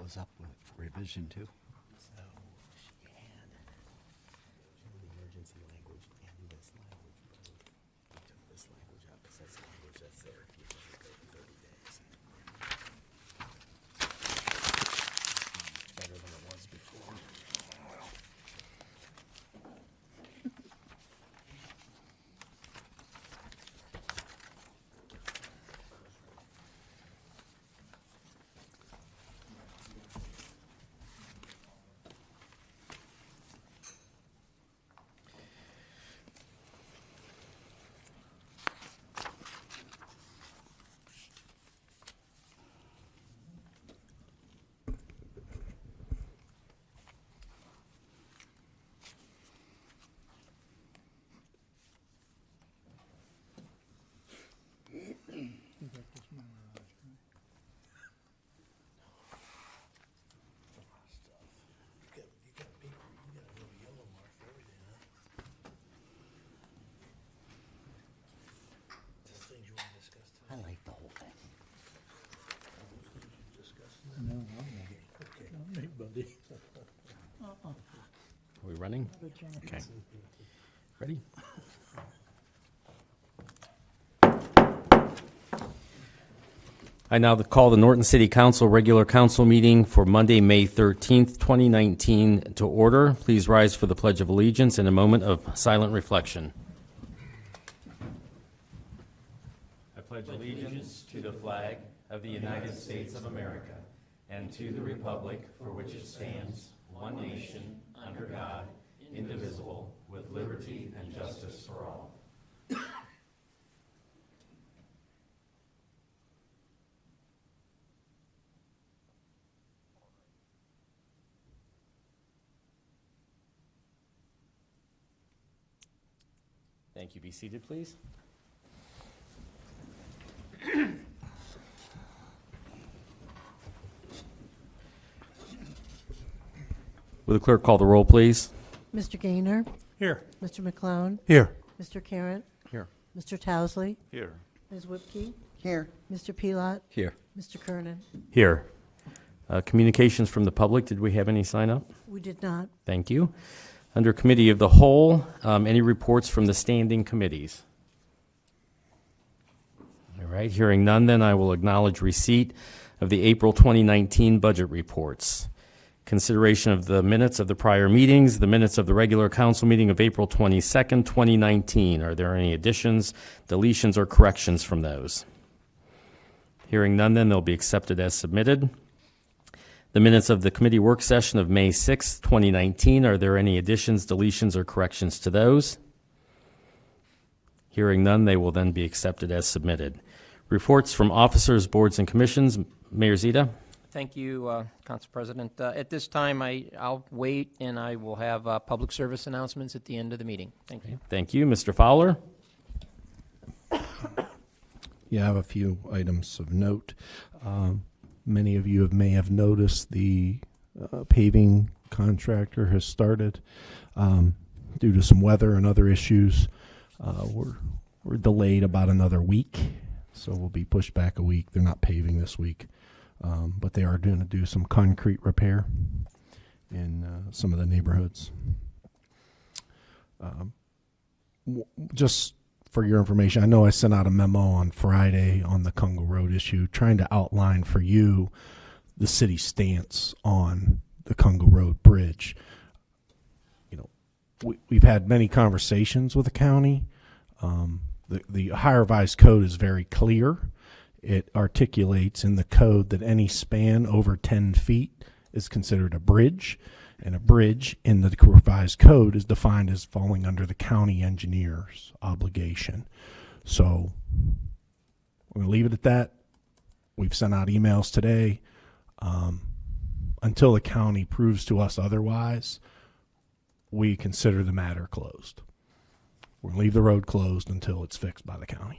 was up with revision 2. So she had the emergency language and this language. We took this language out because that's the language that's there. If you let it go for 30 days. It's better than it was before. I like the whole thing. No, I'll make it. Okay. I'll make buddy. Are we running? Okay. Ready? I now call the Norton City Council regular council meeting for Monday, May 13th, 2019 to order. Please rise for the Pledge of Allegiance and a moment of silent reflection. I pledge allegiance to the flag of the United States of America and to the republic for which it stands, one nation, under God, indivisible, with liberty and justice for all. Thank you. Be seated, please. Will the clerk call the roll, please? Mr. Gaynor? Here. Mr. McClone? Here. Mr. Carent? Here. Mr. Towsley? Here. Ms. Whipke? Here. Mr. Pelot? Here. Mr. Kernan? Here. Communications from the public. Did we have any sign up? We did not. Thank you. Under Committee of the Whole, any reports from the standing committees? All right, hearing none, then I will acknowledge receipt of the April 2019 budget reports. Consideration of the minutes of the prior meetings, the minutes of the regular council meeting of April 22nd, 2019. Are there any additions, deletions, or corrections from those? Hearing none, then they'll be accepted as submitted. The minutes of the committee work session of May 6th, 2019. Are there any additions, deletions, or corrections to those? Hearing none, they will then be accepted as submitted. Reports from officers, boards, and commissions. Mayor Zita. Thank you, Council President. At this time, I'll wait, and I will have public service announcements at the end of the meeting. Thank you. Thank you. Mr. Fowler. Yeah, I have a few items of note. Many of you may have noticed the paving contractor has started. Due to some weather and other issues, we're delayed about another week, so we'll be pushed back a week. They're not paving this week, but they are going to do some concrete repair in some of the neighborhoods. Just for your information, I know I sent out a memo on Friday on the Kungle Road issue, trying to outline for you the city's stance on the Kungle Road Bridge. You know, we've had many conversations with the county. The Ohio Revised Code is very clear. It articulates in the code that any span over 10 feet is considered a bridge, and a bridge in the revised code is defined as falling under the county engineer's obligation. So we're going to leave it at that. We've sent out emails today. Until the county proves to us otherwise, we consider the matter closed. We're going to leave the road closed until it's fixed by the county.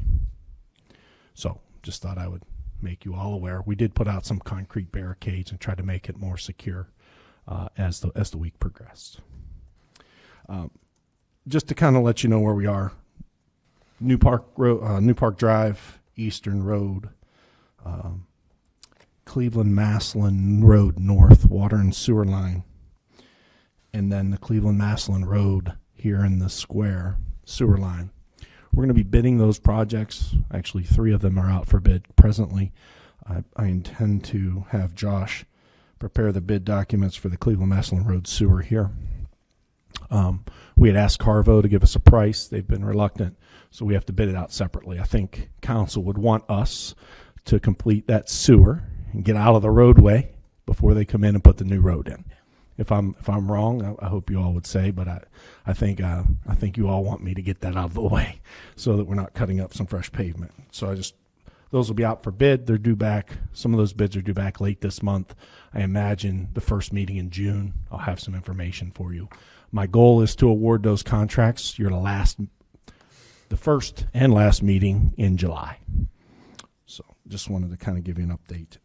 So just thought I would make you all aware. We did put out some concrete barricades and try to make it more secure as the week progressed. Just to kind of let you know where we are, New Park Drive, Eastern Road, Cleveland Maslin Road North water and sewer line, and then the Cleveland Maslin Road here in the square sewer line. We're going to be bidding those projects. Actually, 3 of them are out for bid presently. I intend to have Josh prepare the bid documents for the Cleveland Maslin Road sewer here. We had asked Carvo to give us a price. They've been reluctant, so we have to bid it out separately. I think council would want us to complete that sewer and get out of the roadway before they come in and put the new road in. If I'm wrong, I hope you all would say, but I think you all want me to get that out of the way so that we're not cutting up some fresh pavement. So those will be out for bid. They're due back. Some of those bids are due back late this month. I imagine the first meeting in June, I'll have some information for you. My goal is to award those contracts the first and last meeting in July. So just wanted to kind of give you an update.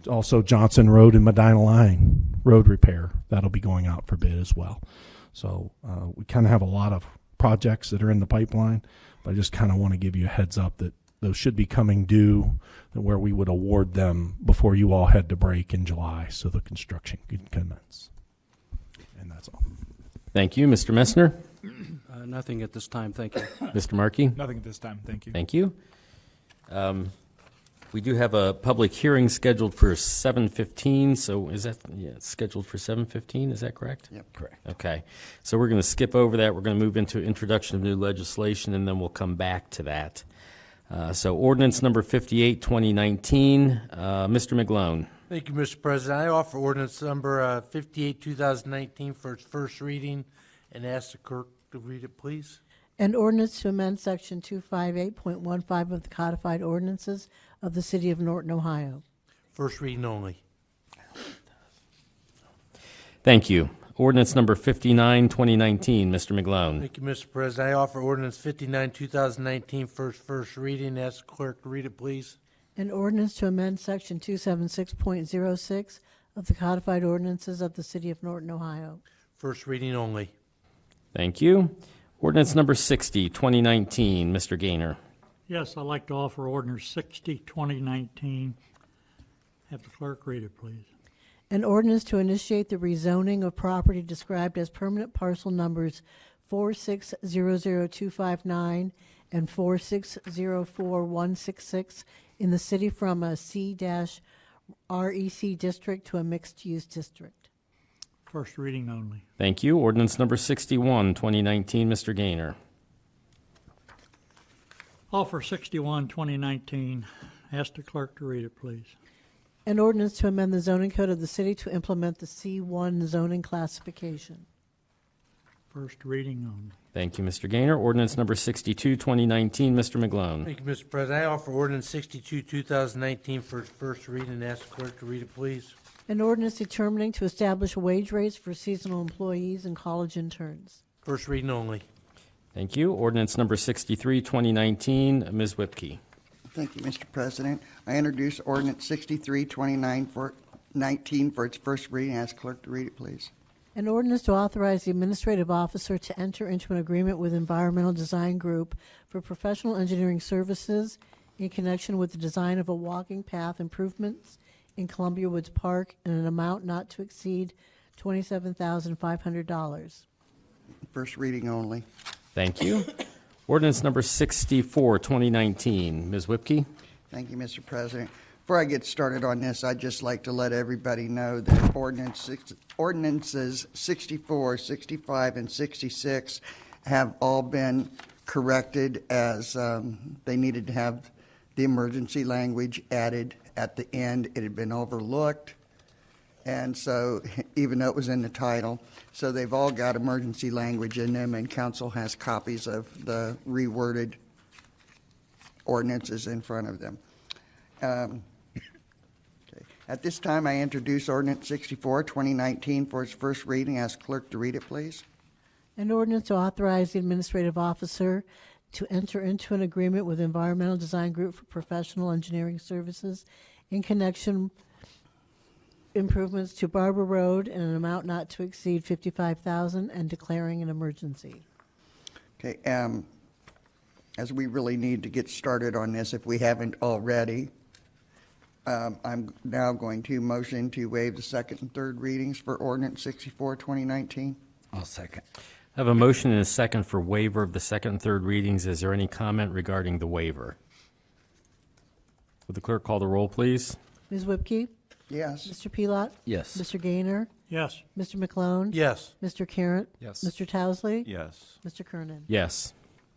Also, Johnson Road and Medina Line road repair, that'll be going out for bid as well. So we kind of have a lot of projects that are in the pipeline, but I just kind of want to give you a heads up that those should be coming due, where we would award them before you all head to break in July so the construction can commence. And that's all. Thank you. Mr. Messner? Nothing at this time, thank you. Mr. Markey? Nothing at this time, thank you. Thank you. We do have a public hearing scheduled for 7:15, so is that, it's scheduled for 7:15, is that correct? Yep, correct. Okay, so we're going to skip over that. We're going to move into introduction of new legislation, and then we'll come back to that. So ordinance number 58, 2019, Mr. McGlone. Thank you, Mr. President. I offer ordinance number 58, 2019 for its first reading and ask the clerk to read it, please. An ordinance to amend Section 258.15 of the codified ordinances of the City of Norton, Ohio. First reading only. Thank you. Ordinance number 59, 2019, Mr. McGlone. Thank you, Mr. President. I offer ordinance 59, 2019 for its first reading. Ask the clerk to read it, please. An ordinance to amend Section 276.06 of the codified ordinances of the City of Norton, Ohio. First reading only. Thank you. Ordinance number 60, 2019, Mr. Gaynor. Yes, I'd like to offer ordinance 60, 2019. Have the clerk read it, please. An ordinance to initiate the rezoning of property described as permanent parcel numbers 4600259 and 4604166 in the city from a C-REC district to a mixed-use district. First reading only. Thank you. Ordinance number 61, 2019, Mr. Gaynor. Offer 61, 2019. Ask the clerk to read it, please. An ordinance to amend the zoning code of the city to implement the C1 zoning classification. First reading only. Thank you, Mr. Gaynor. Ordinance number 62, 2019, Mr. McGlone. Thank you, Mr. President. I offer ordinance 62, 2019 for its first reading and ask the clerk to read it, please. An ordinance determining to establish wage rates for seasonal employees and college interns. First reading only. Thank you. Ordinance number 63, 2019, Ms. Whipke. Thank you, Mr. President. I introduce ordinance 63, 2019 for its first reading. Ask clerk to read it, please. An ordinance to authorize the administrative officer to enter into an agreement with Environmental Design Group for professional engineering services in connection with the design of a walking path improvements in Columbia Woods Park in an amount not to exceed $27,500. First reading only. Thank you. Ordinance number 64, 2019, Ms. Whipke. Thank you, Mr. President. Before I get started on this, I'd just like to let everybody know that ordinances 64, 65, and 66 have all been corrected as they needed to have the emergency language added at the end. It had been overlooked, and so even though it was in the title, so they've all got emergency language in them, and council has copies of the reworded ordinances in front of them. Okay. At this time, I introduce ordinance 64, 2019 for its first reading. Ask clerk to read it, please. An ordinance to authorize the administrative officer to enter into an agreement with Environmental Design Group for professional engineering services in connection improvements to Barber Road in an amount not to exceed $55,000 and declaring an emergency. Okay, as we really need to get started on this if we haven't already, I'm now going to motion to waive the second and third readings for ordinance 64, 2019. I'll second. I have a motion and a second for waiver of the second and third readings. Is there any comment regarding the waiver? Would the clerk call the roll, please? Ms. Whipke? Yes. Mr. Pelot? Yes. Mr. Gaynor? Yes. Mr. McClone? Yes. Mr. Carratt? Yes. Mr. Towesley? Yes. Mr. Kernan? Yes.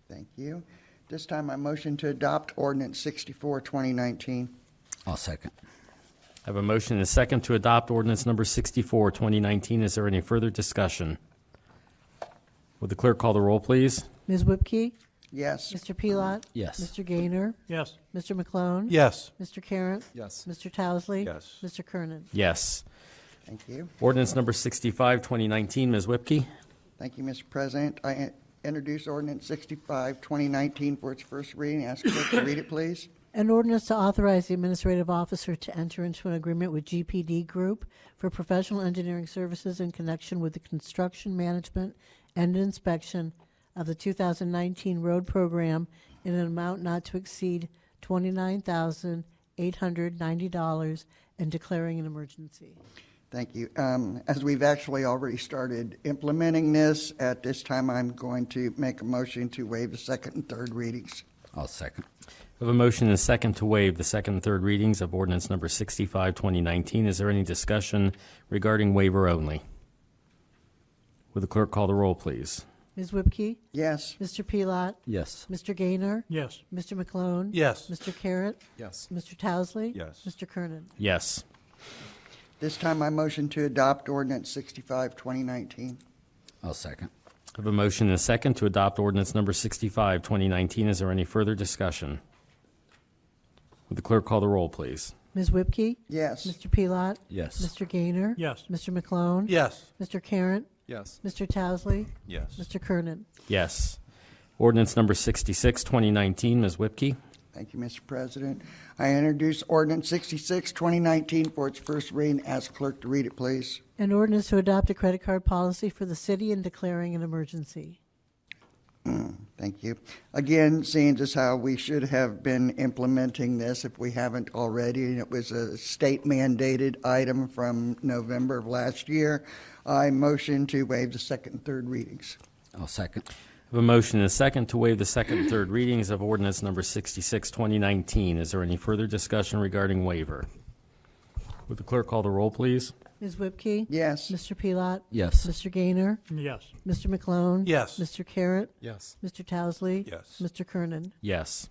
Thank you. This time I motion to adopt ordinance 64, 2019. I'll second. I have a motion and a second to adopt ordinance number 64, 2019. Is there any further discussion? Would the clerk call the roll, please? Ms. Whipke? Yes. Mr. Pelot? Yes. Mr. Gaynor? Yes. Mr. McClone? Yes. Mr. Carratt? Yes. Mr. Towesley? Yes. Mr. Kernan? Yes. Thank you. Ordinance number 65, 2019. Ms. Whipke? Thank you, Mr. President. I introduce ordinance 65, 2019 for its first reading. Ask clerk to read it, please. An ordinance to authorize the administrative officer to enter into an agreement with GPD Group for professional engineering services in connection with the construction management and inspection of the 2019 road program in an amount not to exceed $29,890 and declaring an emergency. Thank you. As we've actually already started implementing this, at this time I'm going to make a motion to waive the second and third readings. I'll second. We have a motion and a second to waive the second and third readings of ordinance number 65, 2019. Is there any discussion regarding waiver only? Would the clerk call the roll, please? Ms. Whipke? Yes. Mr. Pelot? Yes. Mr. Gaynor? Yes. Mr. McClone? Yes. Mr. Carratt? Yes. Mr. Towesley? Yes. Mr. Kernan? Yes. This time I motion to adopt ordinance 65, 2019. I'll second. I have a motion and a second to adopt ordinance number 65, 2019. Is there any further discussion? Would the clerk call the roll, please? Ms. Whipke? Yes. Mr. Pelot? Yes. Mr. Gaynor? Yes. Mr. McClone? Yes. Mr. Carratt? Yes. Mr. Towesley? Yes. Mr. Kernan? Yes. Ordinance number 66, 2019. Ms. Whipke? Thank you, Mr. President. I introduce ordinance 66, 2019 for its first reading. Ask clerk to read it, please. An ordinance to adopt a credit card policy for the city and declaring an emergency. Thank you. Again, seeing just how we should have been implementing this if we haven't already, and it was a state mandated item from November of last year, I motion to waive the second and third readings. I'll second. I have a motion and a second to waive the second and third readings of ordinance number 66, 2019. Is there any further discussion regarding waiver? Would the clerk call the roll, please? Ms. Whipke? Yes. Mr. Pelot? Yes. Mr. Gaynor? Yes. Mr. McClone? Yes. Mr. Carratt? Yes. Mr. Towesley? Yes. Mr. Kernan? Yes.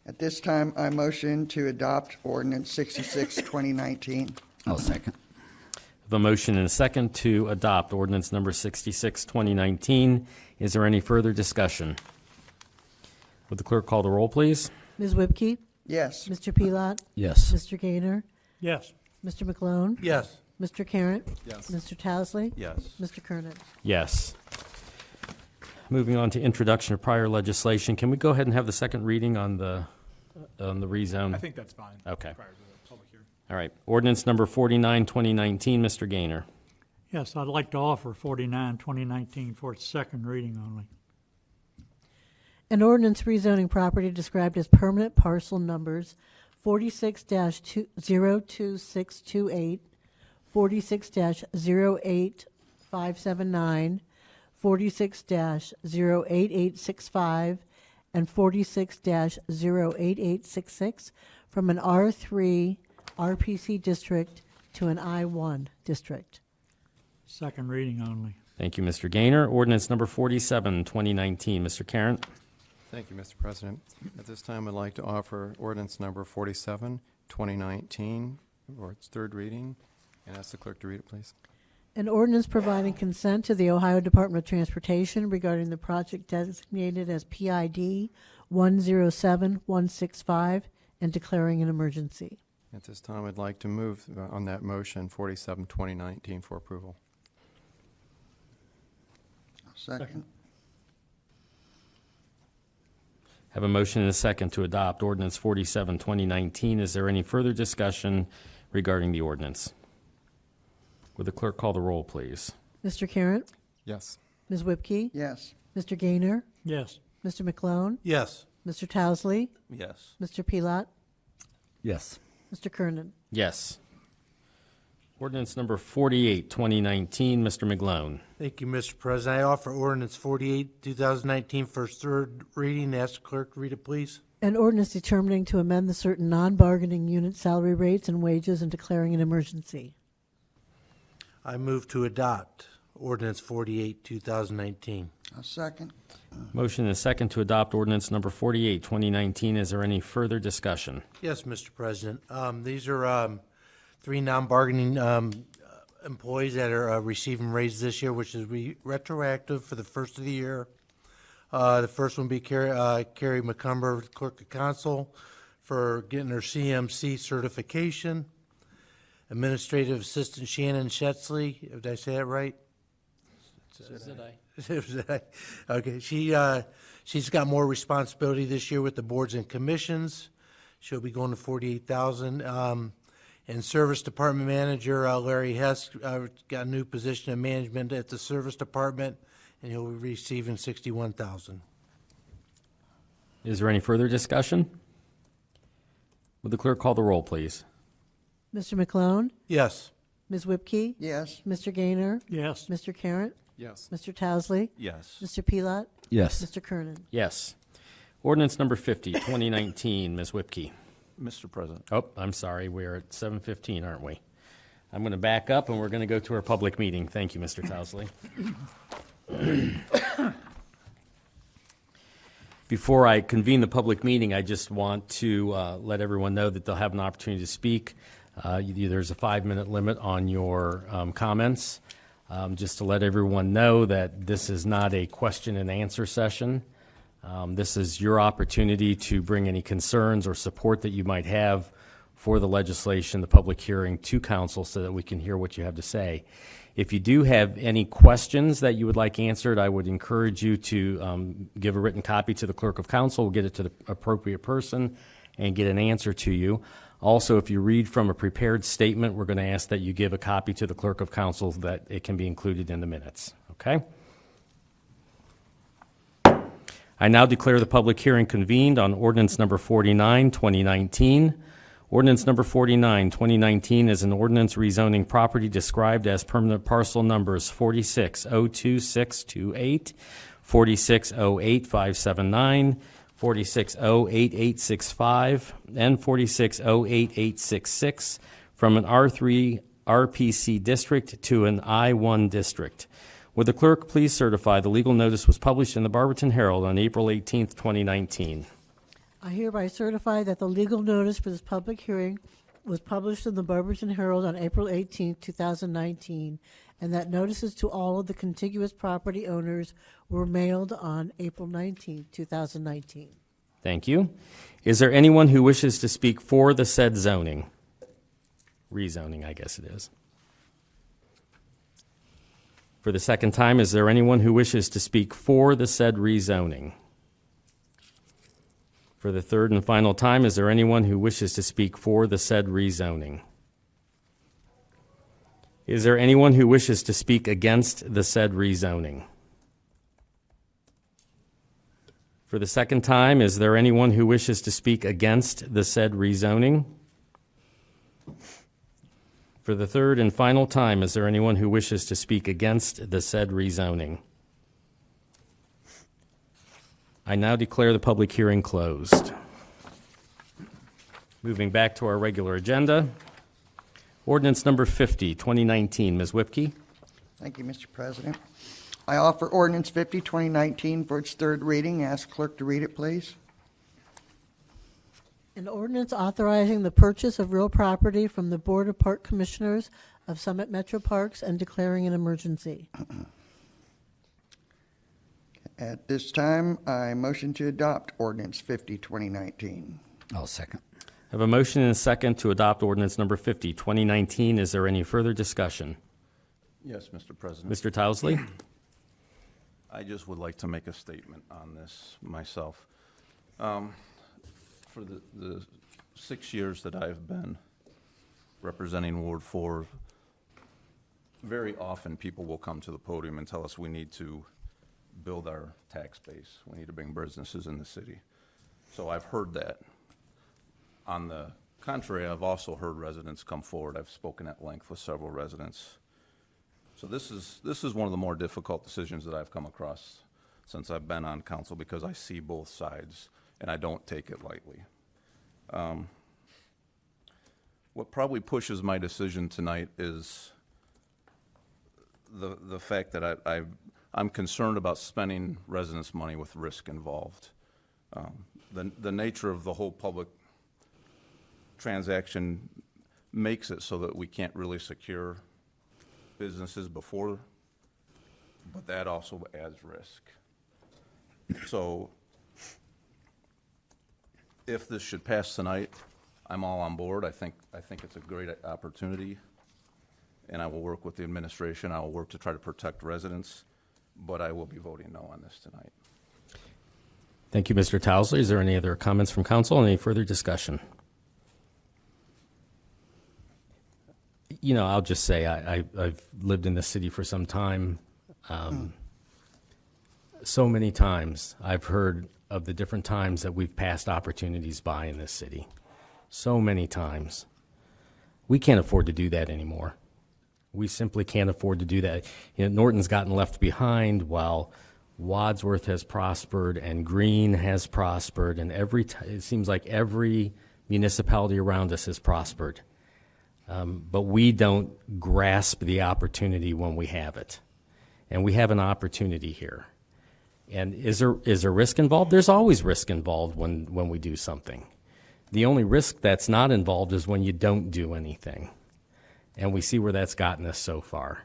At this time, I motion to adopt ordinance 66, 2019. I'll second. I have a motion and a second to adopt ordinance number 66, 2019. Is there any further discussion? Would the clerk call the roll, please? Ms. Whipke? Yes. Mr. Pelot? Yes. Mr. Gaynor? Yes. Mr. McClone? Yes. Mr. Carratt? Yes. Mr. Towesley? Yes. Mr. Kernan? Yes. Moving on to introduction of prior legislation, can we go ahead and have the second reading on the rezone? I think that's fine. Okay. Prior to the public hearing. All right. Ordinance number 49, 2019. Mr. Gaynor. Yes, I'd like to offer 49, 2019 for its second reading only. An ordinance rezoning property described as permanent parcel numbers 46-02628, 46-08579, 46-08865, and 46-08866 from an R3 RPC district to an I1 district. Second reading only. Thank you, Mr. Gaynor. Ordinance number 47, 2019. Mr. Carratt. Thank you, Mr. President. At this time, I'd like to offer ordinance number 47, 2019, for its third reading, and ask the clerk to read it, please. An ordinance providing consent to the Ohio Department of Transportation regarding the project designated as PID 107165 and declaring an emergency. At this time, I'd like to move on that motion, 47, 2019, for approval. Second. Have a motion and a second to adopt ordinance 47, 2019. Is there any further discussion regarding the ordinance? Would the clerk call the roll, please? Mr. Carratt? Yes. Ms. Whipke? Yes. Mr. Gaynor? Yes. Mr. McClone? Yes. Mr. Towesley? Yes. Mr. Pelot? Yes. Mr. Kernan. Yes. Ordinance number 48, 2019, Mr. McGlone. Thank you, Mr. President. I offer ordinance 48, 2019 for its third reading. Ask the clerk to read it, please. An ordinance determining to amend the certain non-bargaining unit salary rates and wages and declaring an emergency. I move to adopt ordinance 48, 2019. I'll second. Motion and a second to adopt ordinance number 48, 2019. Is there any further discussion? Yes, Mr. President. These are three non-bargaining employees that are receiving raises this year, which is retroactive for the first of the year. The first one be Carrie McCumber, Clerk of Council, for getting her CMC certification. Administrative Assistant Shannon Shetzley, did I say that right? Okay, she's got more responsibility this year with the boards and commissions. She'll be going to 48,000. And Service Department Manager Larry Hess got a new position of management at the Service Department, and he'll be receiving 61,000. Is there any further discussion? Would the clerk call the roll, please? Mr. McClone? Yes. Ms. Whipke? Yes. Mr. Gaynor? Yes. Mr. Carratt? Yes. Mr. Towsley? Yes. Mr. Pelot? Yes. Mr. Kernan? Yes. Ordinance number 50, 2019, Ms. Whipke. Mr. President. Oh, I'm sorry, we're at 7:15, aren't we? I'm going to back up, and we're going to go to our public meeting. Thank you, Mr. Towsley. Before I convene the public meeting, I just want to let everyone know that they'll have an opportunity to speak. There's a 5-minute limit on your comments. Just to let everyone know that this is not a question and answer session. This is your opportunity to bring any concerns or support that you might have for the legislation, the public hearing, to council so that we can hear what you have to say. If you do have any questions that you would like answered, I would encourage you to give a written copy to the clerk of council. We'll get it to the appropriate person and get an answer to you. Also, if you read from a prepared statement, we're going to ask that you give a copy to the clerk of council so that it can be included in the minutes. Okay? I now declare the public hearing convened on ordinance number 49, 2019. Ordinance number 49, 2019 is an ordinance rezoning property described as permanent parcel numbers 460268, 4608,579, 4608,865, and 4608,866 from an R3 RPC district to an I1 district. Would the clerk please certify the legal notice was published in the Barberton Herald on April 18th, 2019? I hereby certify that the legal notice for this public hearing was published in the Barberton Herald on April 18, 2019, and that notices to all of the contiguous property owners were mailed on April 19, 2019. Thank you. Is there anyone who wishes to speak for the said zoning? Rezoning, I guess it is. For the second time, is there anyone who wishes to speak for the said rezoning? For the third and final time, is there anyone who wishes to speak for the said rezoning? Is there anyone who wishes to speak against the said rezoning? For the second time, is there anyone who wishes to speak against the said rezoning? For the third and final time, is there anyone who wishes to speak against the said rezoning? I now declare the public hearing closed. Moving back to our regular agenda, ordinance number 50, 2019. Ms. Whipke. Thank you, Mr. President. I offer ordinance 50, 2019 for its third reading. Ask clerk to read it, please. An ordinance authorizing the purchase of real property from the Board of Park Commissioners of Summit Metro Parks and declaring an emergency. At this time, I motion to adopt ordinance 50, 2019. I'll second. I have a motion and a second to adopt ordinance number 50, 2019. Is there any further discussion? Yes, Mr. President. Mr. Towsley? I just would like to make a statement on this myself. For the 6 years that I've been representing Ward 4, very often people will come to the podium and tell us we need to build our tax base. We need to bring businesses in the city. So I've heard that on the contrary, I've also heard residents come forward. I've spoken at length with several residents. So this is one of the more difficult decisions that I've come across since I've been on council, because I see both sides and I don't take it lightly. What probably pushes my decision tonight is the fact that I'm concerned about spending residents' money with risk involved. The nature of the whole public transaction makes it so that we can't really secure businesses before, but that also adds risk. So if this should pass tonight, I'm all on board. I think it's a great opportunity, and I will work with the administration. I will work to try to protect residents, but I will be voting no on this tonight. Thank you, Mr. Towesley. Is there any other comments from council? Any further discussion? You know, I'll just say I've lived in this city for some time. So many times I've heard of the different times that we've passed opportunities by in this city. So many times. We can't afford to do that anymore. We simply can't afford to do that. You know, Norton's gotten left behind while Wadsworth has prospered and Greene has prospered, and it seems like every municipality around us has prospered. But we don't grasp the opportunity when we have it. And we have an opportunity here. And is there risk involved? There's always risk involved when we do something. The only risk that's not involved is when you don't do anything. And we see where that's gotten us so far.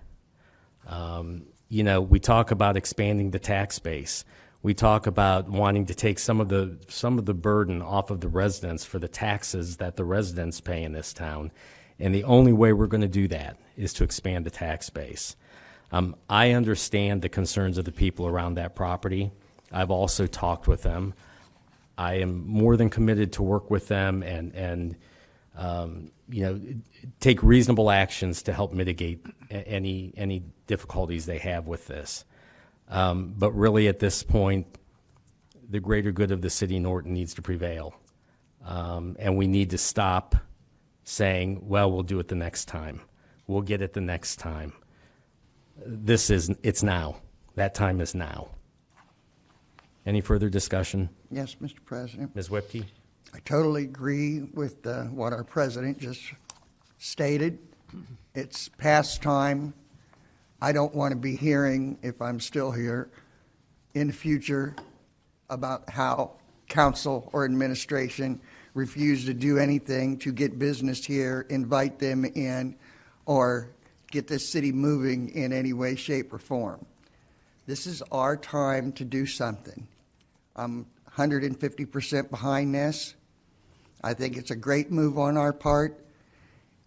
You know, we talk about expanding the tax base. We talk about wanting to take some of the burden off of the residents for the taxes that the residents pay in this town. And the only way we're going to do that is to expand the tax base. I understand the concerns of the people around that property. I've also talked with them. I am more than committed to work with them and you know, take reasonable actions to help mitigate any difficulties they have with this. But really, at this point, the greater good of the city of Norton needs to prevail, and we need to stop saying, "Well, we'll do it the next time. We'll get it the next time." It's now. That time is now. Any further discussion? Yes, Mr. President. Ms. Whipke? I totally agree with what our president just stated. It's past time. I don't want to be hearing, if I'm still here, in the future about how council or administration refuse to do anything to get business here, invite them in, or get this city moving in any way, shape, or form. This is our time to do something. I'm 150% behind this. I think it's a great move on our part,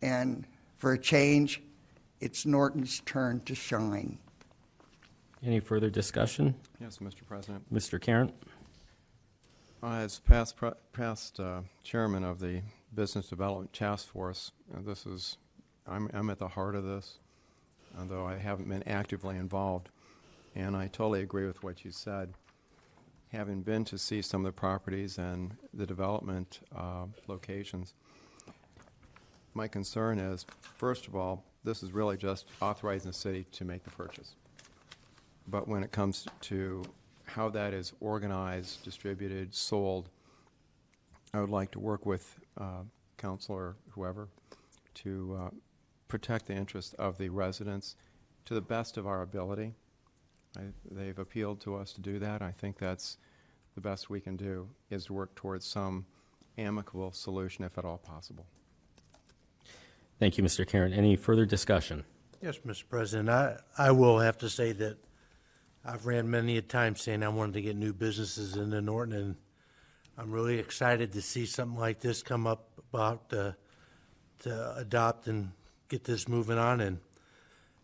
and for a change, it's Norton's turn to shine. Any further discussion? Yes, Mr. President. Mr. Carent? As past chairman of the Business Development Task Force, I'm at the heart of this, although I haven't been actively involved. And I totally agree with what you said. Having been to see some of the properties and the development locations, my concern is, first of all, this is really just authorizing the city to make the purchase. But when it comes to how that is organized, distributed, sold, I would like to work with council or whoever to protect the interest of the residents to the best of our ability. They've appealed to us to do that. I think that's the best we can do, is to work towards some amicable solution, if at all possible. Thank you, Mr. Carent. Any further discussion? Yes, Mr. President, I will have to say that I've ran many a time saying I wanted to get new businesses into Norton, and I'm really excited to see something like this come up about to adopt and get this moving on. And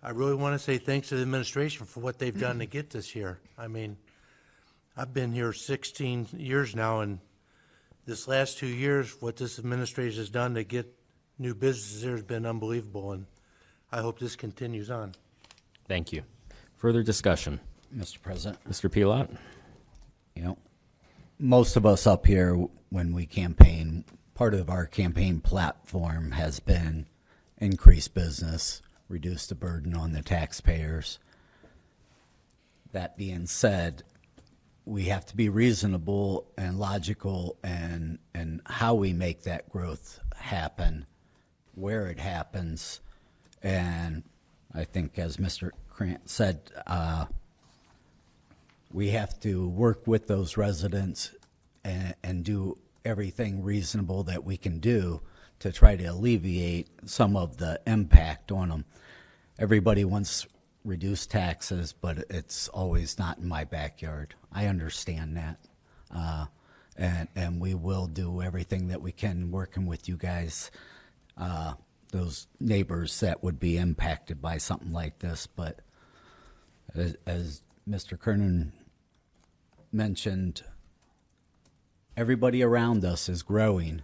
I really want to say thanks to the administration for what they've done to get this here. I mean, I've been here 16 years now, and this last 2 years, what this administration has done to get new businesses here has been unbelievable, and I hope this continues on. Thank you. Further discussion? Mr. President, Mr. Pilot? you know, most of us up here, when we campaign, part of our campaign platform has been increase business, reduce the burden on the taxpayers. That being said, we have to be reasonable and logical and how we make that growth happen, where it happens. And I think, as Mr. Krantz said, we have to work with those residents and do everything reasonable that we can do to try to alleviate some of the impact on them. Everybody wants reduced taxes, but it's always not in my backyard. I understand that. And we will do everything that we can working with you guys, those neighbors that would be impacted by something like this. But as Mr. Kernan mentioned, everybody around us is growing.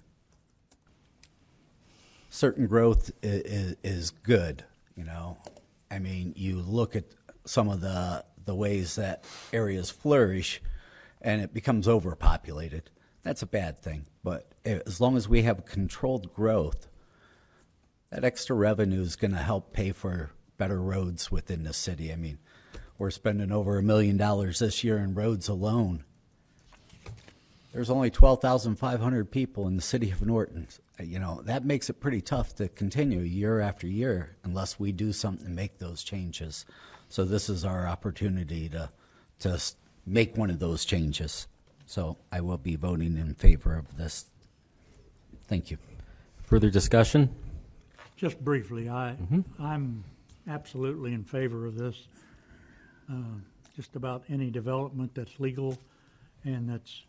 Certain growth is good, you know. I mean, you look at some of the ways that areas flourish and it becomes overpopulated. That's a bad thing. But as long as we have controlled growth, that extra revenue is going to help pay for better roads within the city. I mean, we're spending over $1 million this year in roads alone. There's only 12,500 people in the city of Norton. You know, that makes it pretty tough to continue year after year unless we do something to make those changes. So this is our opportunity to make one of those changes. So I will be voting in favor of this. Thank you. Further discussion? Just briefly, I'm absolutely in favor of this. Just about any development that's legal and that's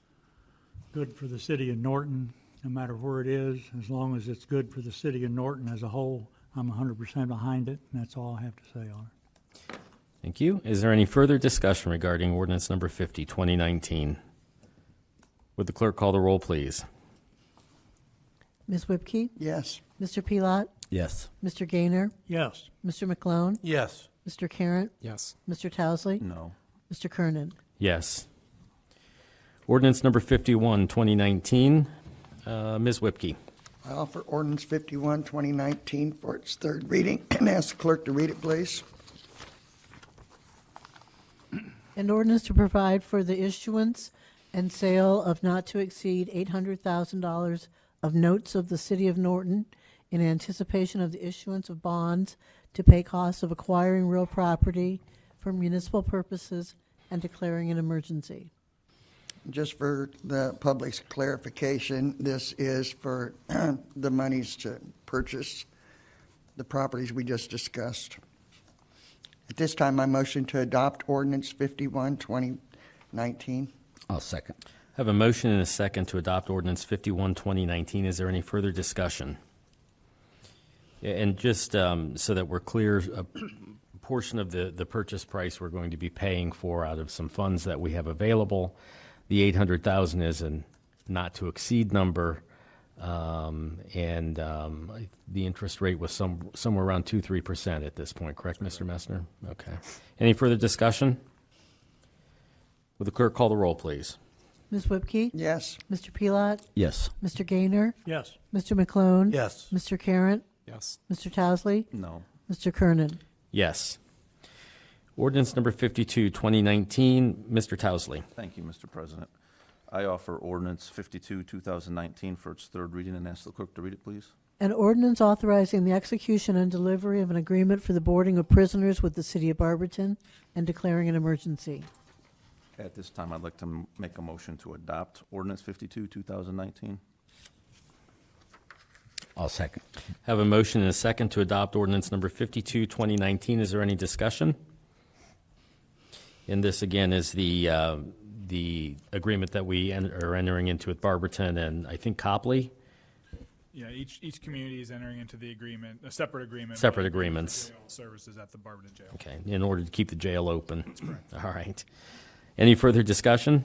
good for the city of Norton, no matter where it is, as long as it's good for the city of Norton as a whole, I'm 100% behind it, and that's all I have to say on it. Thank you. Is there any further discussion regarding ordinance number 50, 2019? Would the clerk call the roll, please? Ms. Whipke? Yes. Mr. Pelot? Yes. Mr. Gaynor? Yes. Mr. McClone? Yes. Mr. Carratt? Yes. Mr. Towesley? No. Mr. Kernan? Yes. Ordinance number 51, 2019. Ms. Whipke. I offer ordinance 51, 2019 for its third reading and ask the clerk to read it, please. An ordinance to provide for the issuance and sale of not to exceed $800,000 of notes of the city of Norton in anticipation of the issuance of bonds to pay costs of acquiring real property for municipal purposes and declaring an emergency. Just for the public's clarification, this is for the monies to purchase the properties we just discussed. At this time, I motion to adopt ordinance 51, 2019. I'll second. I have a motion and a second to adopt ordinance 51, 2019. Is there any further discussion? And just so that we're clear, a portion of the purchase price we're going to be paying for out of some funds that we have available. The $800,000 is a not to exceed number, and the interest rate was somewhere around 2-3% at this point. Correct, Mr. Messner? Okay. Any further discussion? Would the clerk call the roll, please? Ms. Whipke? Yes. Mr. Pelot? Yes. Mr. Gaynor? Yes. Mr. McClone? Yes. Mr. Carratt? Yes. Mr. Towesley? No. Mr. Kernan? Yes. Ordinance number 52, 2019. Mr. Towesley. Thank you, Mr. President. I offer ordinance 52, 2019 for its third reading and ask the clerk to read it, please. An ordinance authorizing the execution and delivery of an agreement for the boarding of prisoners with the city of Barberton and declaring an emergency. At this time, I'd like to make a motion to adopt ordinance 52, 2019. I'll second. Have a motion and a second to adopt ordinance number 52, 2019. Is there any discussion? And this, again, is the agreement that we are entering into with Barberton and I think Copley. Yeah, each community is entering into the agreement, a separate agreement. Separate agreements. For jail services at the Barberton Jail. Okay, in order to keep the jail open. That's correct. All right. Any further discussion?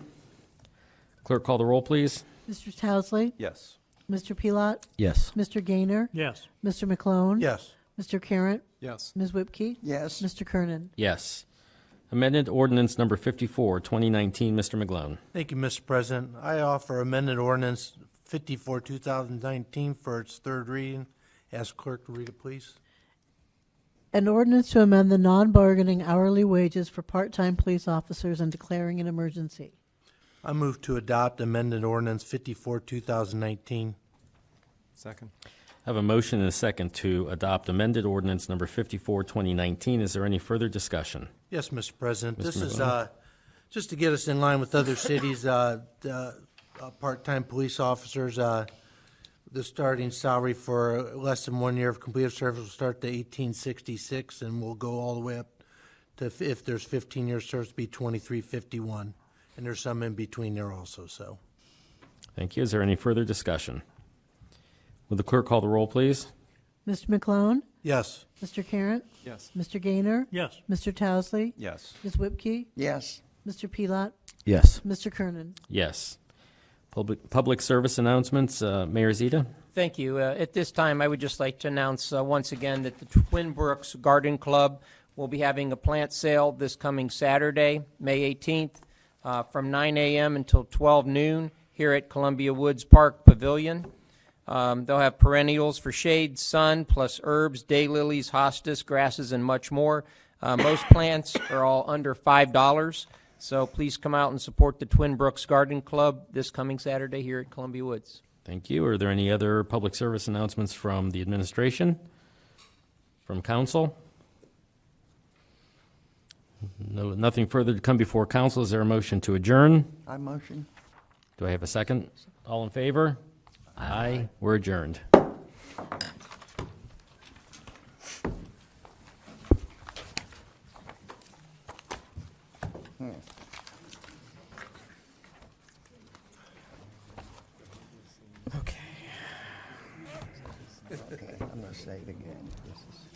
Clerk, call the roll, please. Mr. Towesley? Yes. Mr. Pelot? Yes. Mr. Gaynor? Yes. Mr. McClone? Yes. Mr. Carratt? Yes. Ms. Whipke? Yes. Mr. Kernan? Yes. Amended ordinance number 54, 2019. Mr. McGlone. Thank you, Mr. President. I offer amended ordinance 54, 2019 for its third reading. Ask clerk to read it, please. An ordinance to amend the non-bargaining hourly wages for part-time police officers and declaring an emergency. I move to adopt amended ordinance 54, 2019. Second. I have a motion and a second to adopt amended ordinance number 54, 2019. Is there any further discussion? Yes, Mr. President. This Mr. is McGlone. just to get us in line with other cities, part-time police officers. The starting salary for less than 1 year of completed service will start to $18.66 and will go all the way up to, if there's 15 years service, be $23.51. And there's some in between there also, so. Thank you. Is there any further discussion? Will the clerk call the roll, please? Mr. McClone? Yes. Mr. Carratt? Yes. Mr. Gaynor? Yes. Mr. Towesley? Yes. Ms. Whipke? Yes. Mr. Pelot? Yes. Mr. Kernan? Yes. Public service announcements. Mayor Zita? Thank you. At this time, I would just like to announce once again that the Twin Brooks Garden Club will be having a plant sale this coming Saturday, May 18th, from 9 a.m. until 12 noon here at Columbia Woods Park Pavilion. They'll have perennials for shade, sun, plus herbs, daylilies, hostas, grasses, and much more. Most plants are all under $5. So please come out and support the Twin Brooks Garden Club this coming Saturday here at Columbia Woods. Thank you. Are there any other public service announcements from the administration? From council? No, nothing further to come before council. Is there a motion to adjourn? I motion. Do I have a second? All in favor? Aye. We're adjourned. Okay, I'm going to say it again. This is